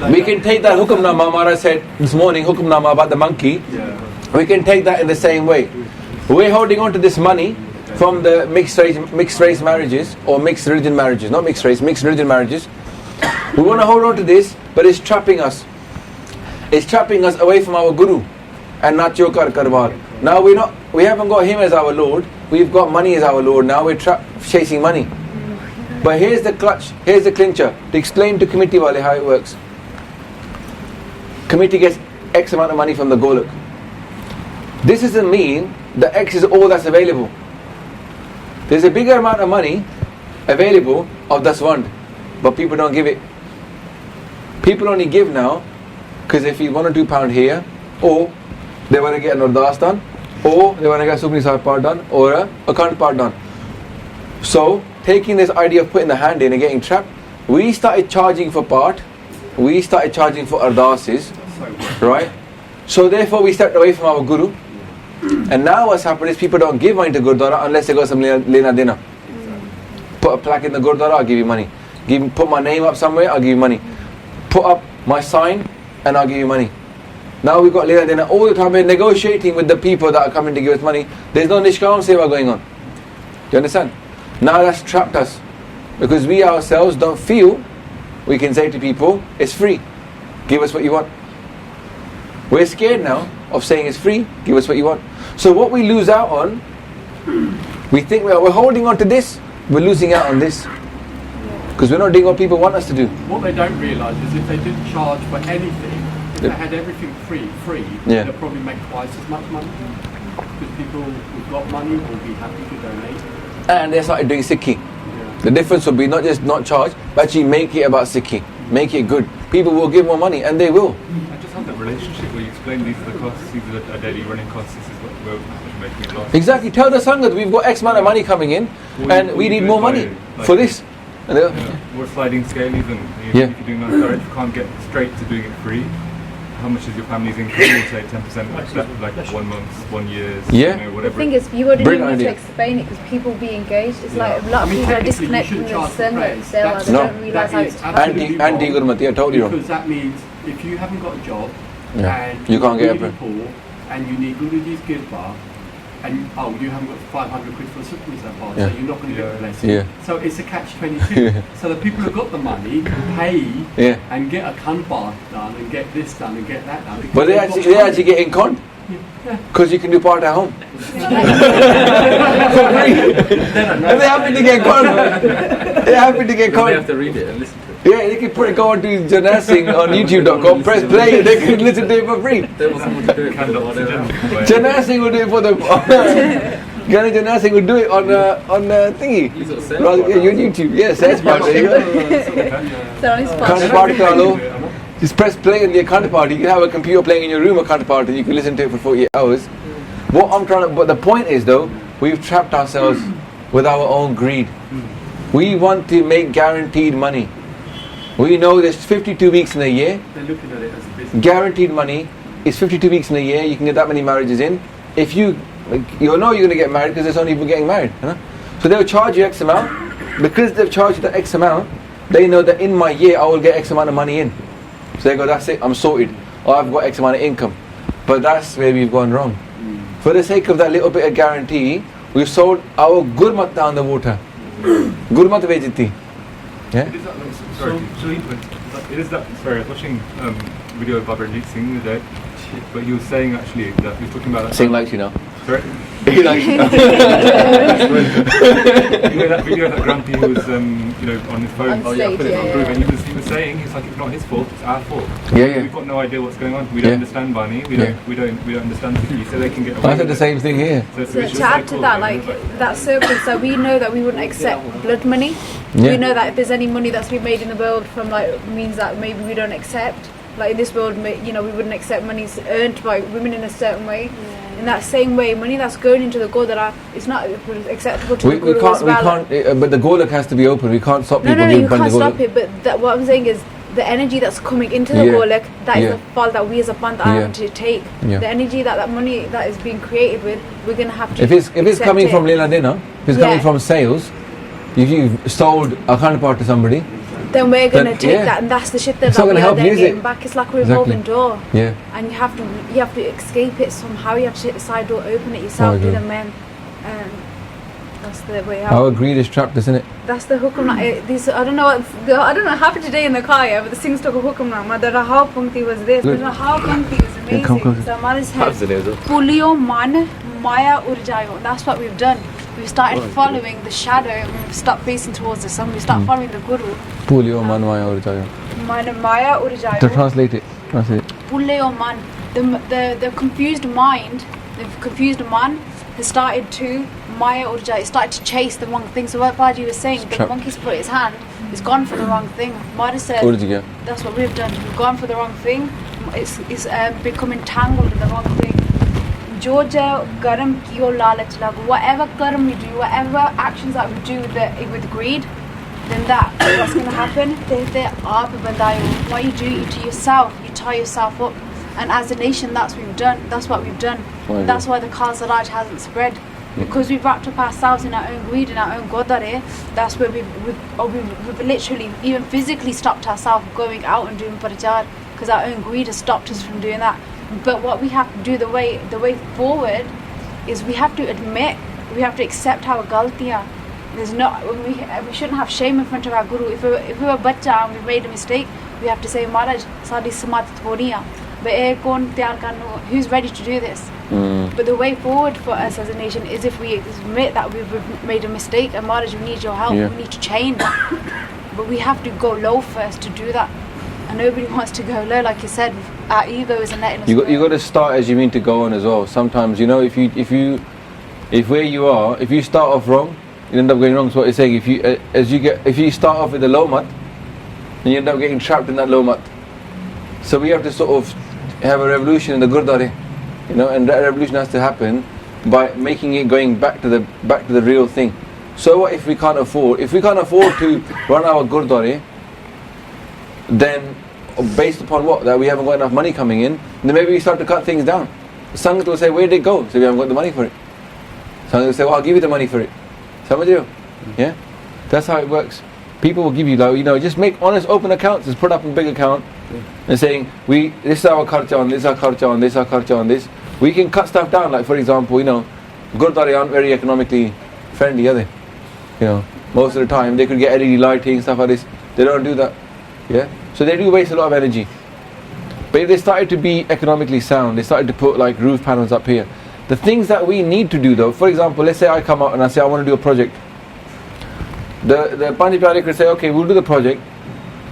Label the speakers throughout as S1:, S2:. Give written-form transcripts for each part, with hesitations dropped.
S1: We can take that hukumnama, Mara said this morning, hukumnama about the monkey. We can take that in the same way. We're holding on to this money from the mixed race marriages, or mixed religion marriages, not mixed race, mixed religion marriages. We want to hold on to this, but it's trapping us. It's trapping us away from our Guru and not your Karwar. Now we haven't got him as our Lord, we've got money as our Lord. Now we're chasing money. But here's the clutch, here's the clincher, to explain to committee wale how it works. Committee gets X amount of money from the Golak. This doesn't mean that X is all that's available. There's a bigger amount of money available of Daswand, but people don't give it. People only give now because if you want to do £2 here, or they want to get an Ardas done, or they want to get a Supni Sahib part done, or a Akhand part done. So, taking this idea of putting the hand in and getting trapped, we started charging for part, we started charging for Ardases, right? So therefore we stepped away from our Guru, and now what's happened is people don't give money to Gurdwara unless they got some lena dena. Put a plaque in the Gurdwara, I'll give you money. Put my name up somewhere, I'll give you money. Put up my sign and I'll give you money. Now we've got lena dena all the time. We're negotiating with the people that are coming to give us money. There's no Nishkaam Seva going on. Do you understand? Now that's trapped us, because we ourselves don't feel we can say to people, it's free, give us what you want. We're scared now of saying it's free, give us what you want. So what we lose out on, we think we're holding on to this, we're losing out on this, because we're not doing what people want us to do.
S2: What they don't realise is if they didn't charge for anything, if they had everything free, they'll probably make twice as much money, because people who've got money will be happy to donate.
S1: And they started doing Sikhi. The difference will be not just not charge, but actually make it about Sikhi. Make it good. People will give more money, and they will.
S3: I just have that relationship where you explain these are the costs, these are the daily running costs, this is what we're making it last.
S1: Exactly. Tell the Sangat we've got X amount of money coming in, and we need more money for this.
S3: We're sliding scale even. If you're doing that, if you can't get straight to doing it free, how much is your family's income? We'll say 10%, like 1 month, 1 year, whatever.
S4: The thing is, you wouldn't even need to explain it because people be engaged. It's like a lot of people are disconnected from the sermons. They don't realise how it's
S1: anti-Gurmati, I told you.
S2: Because that means if you haven't got a job and
S1: you can't get
S2: really poor and you need Guruji's Gurdwara, and you haven't got 500 quid for a Supni Sahib, so you're not going to get the blessing. So it's a catch-22. So the people who've got the money pay and get a Khand Path done and get this done and get that done.
S1: But they actually get in Khand. Because you can do part at home. For free. And they're happy to get Khand. They're happy to get Khand.
S5: They have to read it and listen to it.
S1: Yeah, they can go on to Janasing on YouTube.com, press play, and they can listen to it for free.
S5: They want someone to do it.
S1: Janasing will do it for them. Gani Janasing will do it on thingy. On YouTube. Yes, that's part. There you go. Khand Path Kalo. Just press play on the Akhand Path. You can have a computer playing in your room Akhand Path and you can listen to it for 48 hours. But the point is though, we've trapped ourselves with our own greed. We want to make guaranteed money. We know there's 52 weeks in a year.
S2: They're looking at it as a business.
S1: Guaranteed money is 52 weeks in a year. You can get that many marriages in. If you know you're going to get married because there's only people getting married. So they'll charge you X amount. Because they've charged you the X amount, they know that in my year I will get X amount of money in. So they go, that's it, I'm sorted. Or I've got X amount of income. But that's where we've gone wrong. For the sake of that little bit of guarantee, we've sold our gurmat down the water. Gurmat vejiti. Yeah?
S3: It is that, sorry, I was watching video of Baba Ranjit Singh the other day, but he was saying actually that he was talking about that.
S1: Singh likes you now.
S3: Sorry?
S1: He likes you now.
S3: That video of that grumpy who was on his phone.
S4: On stage,
S3: and he was saying, he's like, it's not his fault, it's our fault.
S1: Yeah.
S3: We've got no idea what's going on. We don't understand Bani. We don't understand Sikhi, so they can get away.
S1: I said the same thing here.
S4: So to add to that, like that circle, so we know that we wouldn't accept blood money. We know that if there's any money that's been made in the world from means that maybe we don't accept. Like in this world, we wouldn't accept money earned by women in a certain way. In that same way, money that's going into the Gurdwara is not acceptable to the Guru as well.
S1: We can't, but the Golak has to be open. We can't stop people.
S4: No, you can't stop it. But what I'm saying is, the energy that's coming into the Golak, that is the fault that we as a Panth are having to take. The energy that money that is being created with, we're going to have to.
S1: If it's coming from Lena Dena, if it's coming from sales, if you've sold a Akhand Path to somebody,
S4: then we're gonna
S1: then,
S4: take
S1: yeah.
S4: that, and that's the shit that
S1: It's not
S4: we
S1: gonna
S4: are
S1: help
S4: then
S1: you, is
S4: getting
S1: it?
S4: back. It's like a
S1: Exactly.
S4: revolving door,
S1: Yeah.
S4: and you have to escape it somehow. You have to hit the side door, open it yourself,
S1: I
S4: do
S1: agree.
S4: the men, and that's the way
S1: Our
S4: out.
S1: greed is trapped, isn't it?
S4: That's the hukum. This I don't know what happened today in the car, yeah, but the things took a hukum now. The Rahab Punkti was this. The
S1: Good.
S4: Rahab Punkti was amazing.
S1: come.
S4: So Mara
S5: How's
S4: said,
S5: the news?
S4: Pulio man maya urjayo. That's what we've done. We started following the shadow. We stopped facing towards the sun. We started following the Guru.
S1: Pulio man maya aur jayo.
S4: Man maya
S1: To
S4: urjayo.
S1: translate it. Translate it.
S4: Pulio man. The confused mind, the confused man, has started to maya urjayo. It started to chase the wrong thing. So what Baji was saying, the
S1: Trap.
S4: monkey's put his hand. He's gone for the wrong thing. Mara said.
S1: Urj gaya.
S4: That's what we've done. We've gone for the wrong thing. It's become entangled in the wrong thing. Georgia garam kiyo lalach lag. Whatever garam we do, whatever actions that we do with greed, then what's going to happen? What you do, you to yourself, you tie yourself up. And as a nation, that's what we've done. That's what we've done.
S1: Why
S4: That's why the Khalsa hasn't spread. Because we've wrapped up ourselves in our own greed, in our own Gurdwara. That's where we've literally, even physically stopped ourselves going out and doing parachar, because our own greed has stopped us from doing that. But what we have to do, the way forward, is we have to admit, we have to accept our galtiyan. There's not, we shouldn't have shame in front of our Guru. If we were bacha and we made a mistake, we have to say, Maharaj, sadi samat thodiyan. But who's ready to do this? But the way forward for us as a nation is if we admit that we've made a mistake, and Maharaj, we need your help,
S1: Yeah.
S4: we need to change. But we have to go low first to do that. And nobody wants to go low, like you said. Our ego isn't letting us
S1: You
S4: go.
S1: got to start as you mean to go on as well. Sometimes, if where you are, if you start off wrong, you end up going wrong. So what it's saying, if you start off with a low mat, then you end up getting trapped in that low mat. So we have to sort of have a revolution in the Gurdwara, and that revolution has to happen by making it going back to the real thing. So what if we can't afford to run our Gurdwara, then based upon what? That we haven't got enough money coming in, then maybe we start to cut things down. Sangat will say, where did it go? So we haven't got the money for it. Sangat will say, well, I'll give you the money for it. Samajh? Yeah? That's how it works. People will give you, just make honest, open accounts, just put up a big account and saying, this is our kharcha on this, our kharcha on this, our kharcha on this. We can cut stuff down, like for example, Gurdwara aren't very economically friendly, are they? Most of the time, they could get LED lighting, stuff like this. They don't do that. Yeah? So they do waste a lot of energy. But if they started to be economically sound, they started to put like roof panels up here. The things that we need to do though, for example, let's say I come out and I say I want to do a project. The Bani could say, okay, we'll do the project,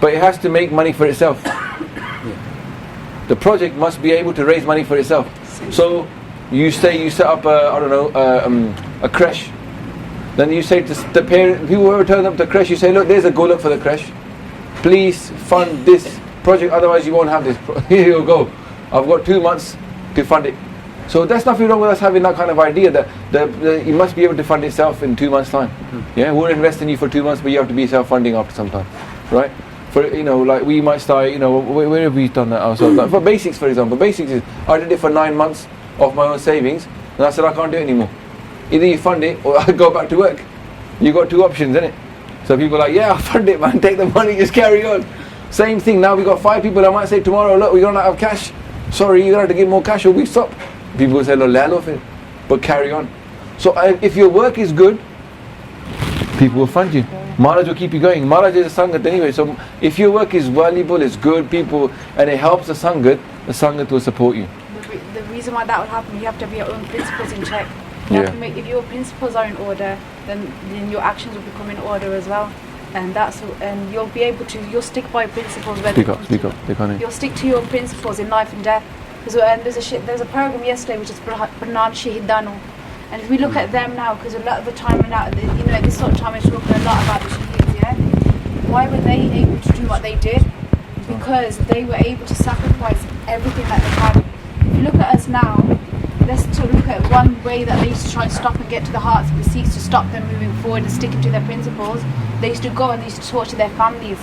S1: but it has to make money for itself. The project must be able to raise money for itself. So you say you set up a creche. Then you say to the parent, people who turn up to the creche, you say, look, there's a goluk for the creche. Please fund this project, otherwise you won't have this. Here you go. I've got 2 months to fund it. So there's nothing wrong with us having that kind of idea that it must be able to fund itself in 2 months' time. Yeah, we'll invest in you for 2 months, but you have to be self-funding after some time, right? For like we might start, where have we done that ourselves? Like for basics, for example, basics is I did it for 9 months of my own savings, and I said I can't do it anymore. Either you fund it or I go back to work. You got two options, innit? So people are like, yeah, I'll fund it, man. Take the money, just carry on. Same thing. Now we got 5 people. I might say tomorrow, look, we're gonna have cash. Sorry, you're gonna have to give more cash, or we stop. People will say, no, let off it, but carry on. So if your work is good, people will fund you. Maharaj will keep you going. Maharaj is a sangat anyway. So if your work is valuable, it's good, people, and it helps the sangat will support you.
S4: The reason why that will happen, you have to have your own principles in check. You have to make, if your principles are in order, then your actions will become in order as well. And you'll be able to, you'll stick by principles.
S1: Speak up.
S4: You'll stick to your principles in life and death. There's a program yesterday which is Pranan Shahidanu, and if we look at them now, because a lot of the time now, this sort of time we're talking a lot about the Shaheeds, yeah? Why were they able to do what they did? Because they were able to sacrifice everything that they had. If you look at us now, let's look at one way that they used to try and stop and get to the hearts of the Sikhs to stop them moving forward and sticking to their principles. They used to go and they used to torture their families.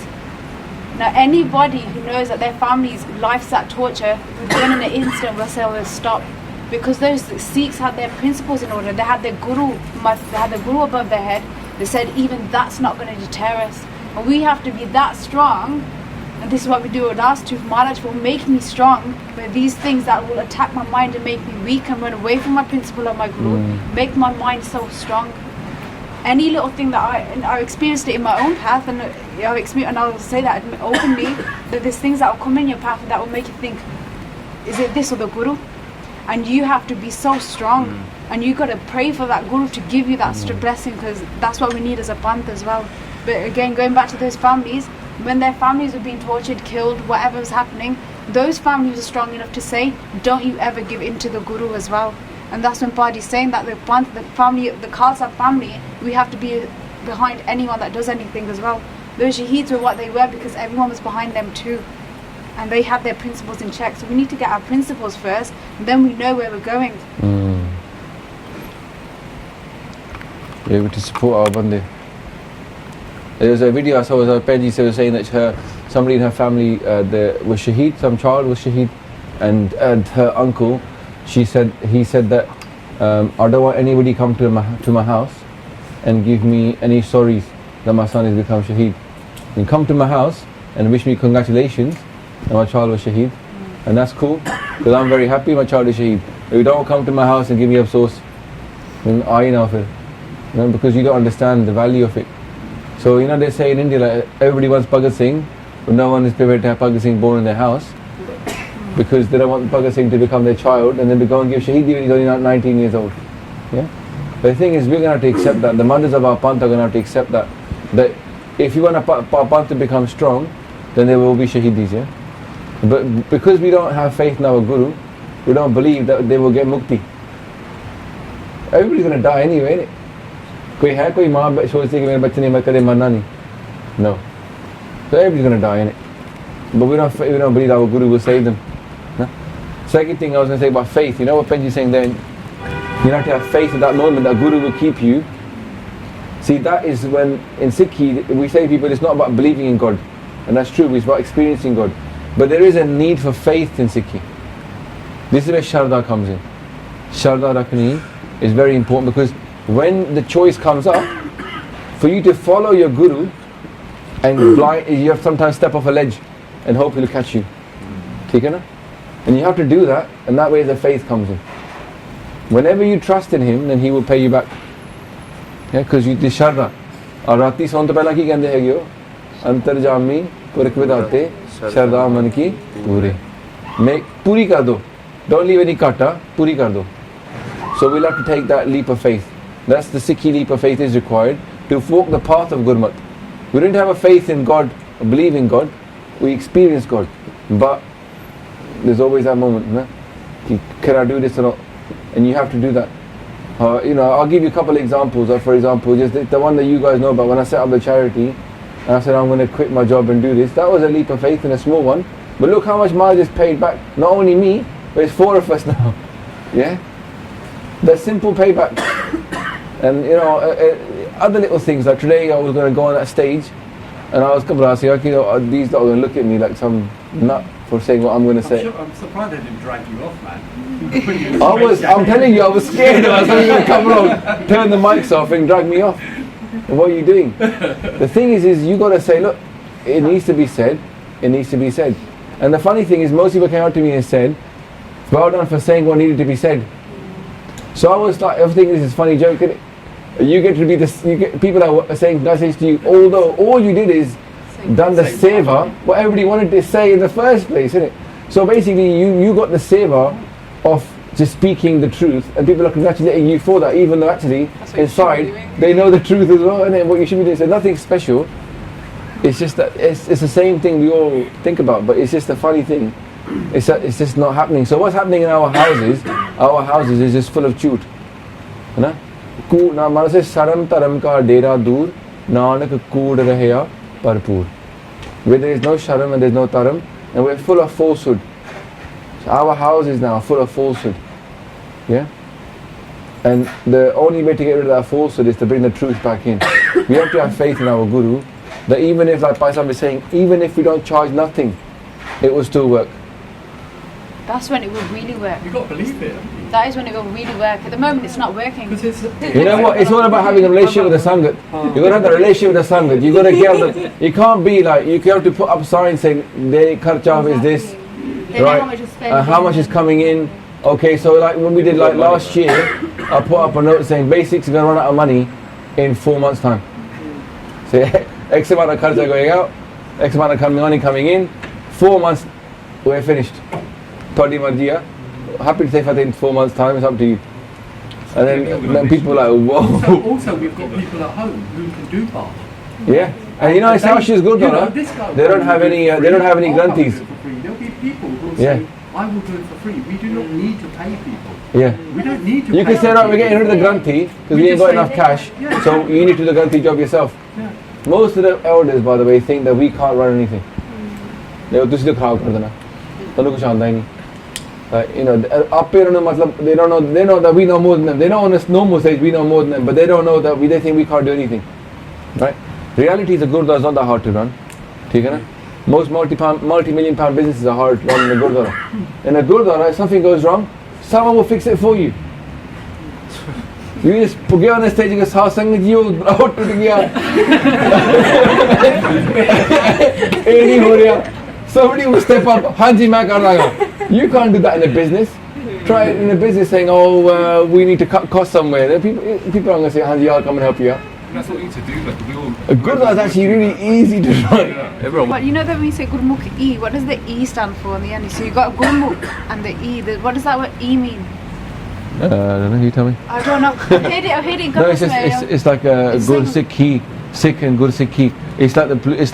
S4: Now anybody who knows that their family's life's at torture, within an instant will say, well, stop. Because those Sikhs had their principles in order. They had their guru above their head. They said even that's not going to deter us. And we have to be that strong, and this is what we do with us too. Maharaj will make me strong, but these things that will attack my mind and make me weak and run away from my principle of my Guru, make my mind so strong. Any little thing that I experienced it in my own path, and I've experienced, and I'll say that openly, that there's things that will come in your path that will make you think, is it this or the Guru? And you have to be so strong, and you got to pray for that Guru to give you that blessing, because that's what we need as a Panth as well. But again, going back to those families, when their families were being tortured, killed, whatever was happening, those families were strong enough to say, don't you ever give in to the Guru as well. And that's when Padi's saying that the Panth, the family, the Khalsa family, we have to be behind anyone that does anything as well. Those Shaheeds were what they were because everyone was behind them too. And they had their principles in check. So we need to get our principles first, and then we know where we're going.
S1: Yeah, we to support our Bande. There was a video I saw where Penji was saying that somebody in her family was Shaheed, some child was Shaheed, and her uncle, he said that I don't want anybody come to my house and give me any stories that my son has become Shaheed. You come to my house and wish me congratulations that my child was Shaheed, and that's cool because I'm very happy my child is Shaheed. If you don't come to my house and give me afsoos, then I know of it, because you don't understand the value of it. So they say in India like everybody wants Bhagat Singh, but no one is prepared to have Bhagat Singh born in their house because they don't want Bhagat Singh to become their child and then to go and give Shaheed when he's only not 19 years old. Yeah. But the thing is, we're going to have to accept that. The mothers of our Panth are going to have to accept that if you want our Panth to become strong, then there will be Shaheedis. Yeah. But because we don't have faith in our Guru, we don't believe that they will get mukti. Everybody's going to die anyway, innit? कोई माँ सोचती है कि मेरे बच्चे ने कदे मरना नहीं. No. So everybody's going to die, innit? But we don't believe our Guru will save them. No? Second thing I was going to say about faith, what Penji's saying then, you have to have faith at that moment that Guru will keep you. See, that is when in Sikhi we say to people it's not about believing in God, and that's true, it's about experiencing God. But there is a need for faith in Sikhi. This is where Shraddha comes in. Shraddha Rakhni is very important, because when the choice comes up for you to follow your Guru, and you have to sometimes step off a ledge and hope he'll catch you. And you have to do that, and that way the faith comes in. Whenever you trust in him, then he will pay you back. Because you did Shraddha. और राती सोने तो पहला की कहते हैं कि अंतर्जामी पुरख विदाते श्रद्धा मन की पूरे पूरी कर दो. Don't leave any kata, पूरी कर दो. So we'll have to take that leap of faith. That's the Sikhi leap of faith is required to walk the path of Gurmat. We don't have a faith in God, or believe in God, we experience God. But there's always that moment, can I do this or not? And you have to do that. I'll give you a couple of examples. For example, just the one that you guys know about, when I set up the charity, and I said I'm going to quit my job and do this, that was a leap of faith and a small one. But look how much Maharaj has paid back. Not only me, but it's 4 of us now. Yeah? That simple payback. And other little things, like today I was going to go on that stage and I was saying, these lot are going to look at me like some nut for saying what I'm going to say.
S2: I'm surprised they didn't drag you off, man.
S1: I'm telling you, I was scared. I was going to come along, turn the mics off and drag me off. What are you doing? The thing is you got to say, look, it needs to be said. It needs to be said. And the funny thing is, most people came out to me and said, well done for saying what needed to be said. So I was like, I was thinking this is a funny joke, isn't it? You get to be people that are saying message to you, although all you did is done the seva, what everybody wanted to say in the first place, isn't it? So basically you got the seva of just speaking the truth, and people are congratulating you for that, even though actually inside they know the truth as well, and what you should be doing. So nothing special. It's just that it's the same thing we all think about, but it's just a funny thing. It's just not happening. So what's happening in our houses is just full of chut. माना से शरम तरम का डेरा दूर नानक कूड़ रहया भरपूर. Where there is no sharam and there is no taram, and we're full of falsehood. So our houses now are full of falsehood. Yeah? And the only way to get rid of that falsehood is to bring the truth back in. We have to have faith in our Guru, that even if, like Paisam is saying, even if we don't charge nothing, it will still work.
S4: That's when it will really work.
S2: You've got to believe it.
S4: That is when it will really work. At the moment, it's not working.
S1: You know what? It's all about having a relationship with the Sangat. You got to have the relationship with the Sangat. You got to get them. You can't be like, you have to put up signs saying, their kharcha is this, right? How much is coming in? Okay, so like when we did like last year, I put up a note saying basics are going to run out of money in 4 months' time. So X amount of kharcha going out, X amount of money coming in, 4 months, we're finished. Todi marji hai. Happy to say Fateh in 4 months' time, it's up to you. And then people are like, whoa.
S2: So also we've got people at home who can do bath.
S1: Yeah, and you know it's actually Gurdwara. They don't have any granthis.
S2: There'll be people who will say, I will do it for free. We do not need to pay people.
S1: Yeah.
S2: We don't need to
S1: You can say, right, we're getting rid of the granthi because we ain't got enough cash, so you need to do the granthi job yourself.
S2: Yeah.
S1: Most of the elders, by the way, think that we can't run anything. They go, "Tusi to kharaab kar dena. Tanu kuch aanda hi nahi." You know, they don't know. They know that we know more than them. They know on this normal stage we know more than them, but they don't know that they think we can't do anything. Right? Reality is a Gurdwara is not that hard to run. ठीक है ना? Most multi-million pound businesses are hard to run in a Gurdwara. In a Gurdwara, if something goes wrong, someone will fix it for you. You just get on the stage and go, "Saw sangat ji, bravo टूट गया." ये नहीं हो रहा. Somebody will step up. हाँ जी मैं कर रहा हूँ. You can't do that in a business. Try it in a business saying, "Oh, we need to cut costs somewhere." Then people are going to say, "Hanji, I'll come and help you out."
S3: And that's what you need to do. Like we all.
S1: A Gurdwara is actually really easy to run.
S3: Everyone.
S4: But you know that when you say Gurmukh E, what does the E stand for in the end? So you got Gurmukh and the E. What does that word E mean?
S1: I don't know. You tell me.
S4: I don't know. I've heard it in
S1: No, it's like a Gur Sikhi, Sikh and Gur Sikhi. It's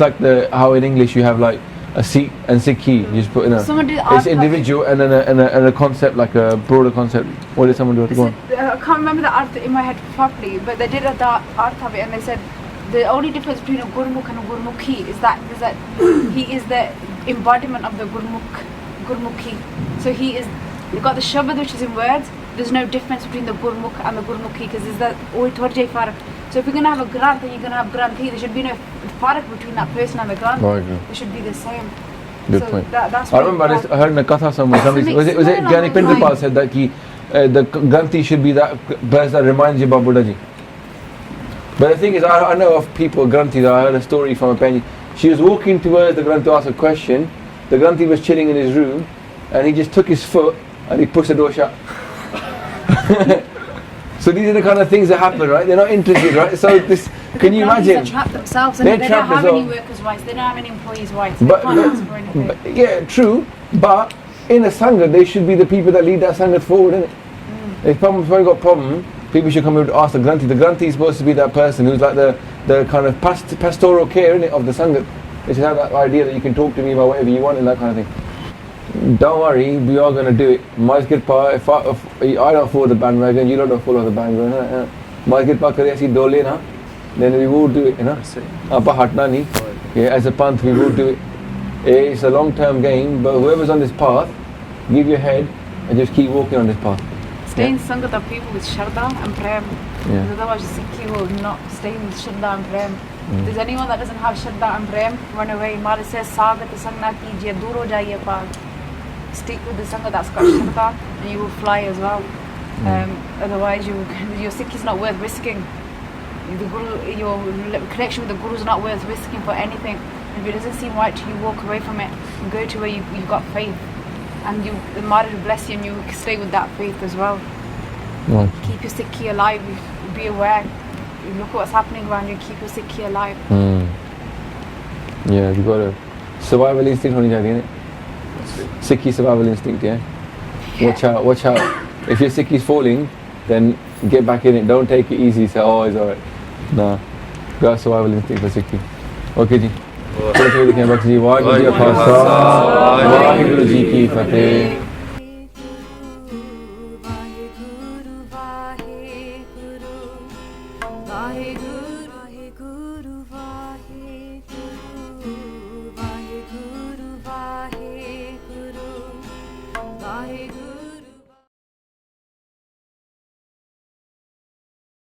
S1: like the how in English you have like a Sikh and Sikhi. You just put in a.
S4: Someone did
S1: It's individual and then a concept like a broader concept. What did someone do? Go on.
S4: I can't remember the art in my head properly, but they did the art of it, and they said the only difference between a Gurmukh and a Gurmukhi is that he is the embodiment of the Gurmukhi. So he is. You've got the Shabad which is in words. There's no difference between the Gurmukh and the Gurmukhi because there's that Oi Torjay Farak. So if you're going to have a Granth and you're going to have Granthi, there should be no Farak between that person and the Granth.
S1: Right.
S4: They should be the same.
S1: Good
S4: so
S1: point.
S4: That's
S1: I remember I heard in a katha somewhere. Somebody was it Gyani Pindapal said that the Granthi should be that person that reminds you about Buddha ji. But the thing is, I know of people Granthi. I heard a story from a penny. She was walking towards the Granthi to ask a question. The Granthi was chilling in his room, and he just took his foot and he pushed the door shut. So these are the kind of things that happen, right? They're not interested, right? So this, can you imagine?
S4: They trap themselves, and they don't have any workers' rights. They don't have any employees' rights. They can't ask for anything.
S1: Yeah, true. But in a sangha, they should be the people that lead that sangha forward, isn't it? If someone's got problem, people should come here to ask the Granthi. The Granthi is supposed to be that person who's like the kind of pastoral care, isn't it, of the sangha. They should have that idea that you can talk to me about whatever you want and that kind of thing. Don't worry, we are going to do it. My kirpa, if I don't follow the bandwagon, you don't follow the bandwagon. My kirpa kare aisi dole na, then we will do it. You know, apa hatna nahi. As a panth, we will do it. It's a long-term game, but whoever's on this path, give your head and just keep walking on this path.
S4: Stay in sangat of people with Shraddha and Prem. Because otherwise, Sikhi will not stay with Shraddha and Prem. If there's anyone that doesn't have Shraddha and Prem, run away. Mara says, Sagat sangna kijiye, dur ho jaiye paal. Stick with the sangha that's got Shraddha, and you will fly as well. Otherwise, your Sikh is not worth risking. Your connection with the Guru is not worth risking for anything. If it doesn't seem right to you, walk away from it and go to where you've got faith. And the Mara will bless you and you stay with that faith as well.
S1: Right.
S4: Keep your Sikhi alive, be aware. You look at what's happening around you, keep your Sikhi alive.
S1: Yeah, you've got a survival instinct honi chahiye, isn't it? Sikhi survival instinct, yeah? Watch out. If your Sikhi is falling, then get back in it. Don't take it easy, say, oh, it's alright. Nah. Got a survival instinct for Sikhi. Okay, ji. Waheguru ji ka Khalsa, Waheguru ji ki Fateh.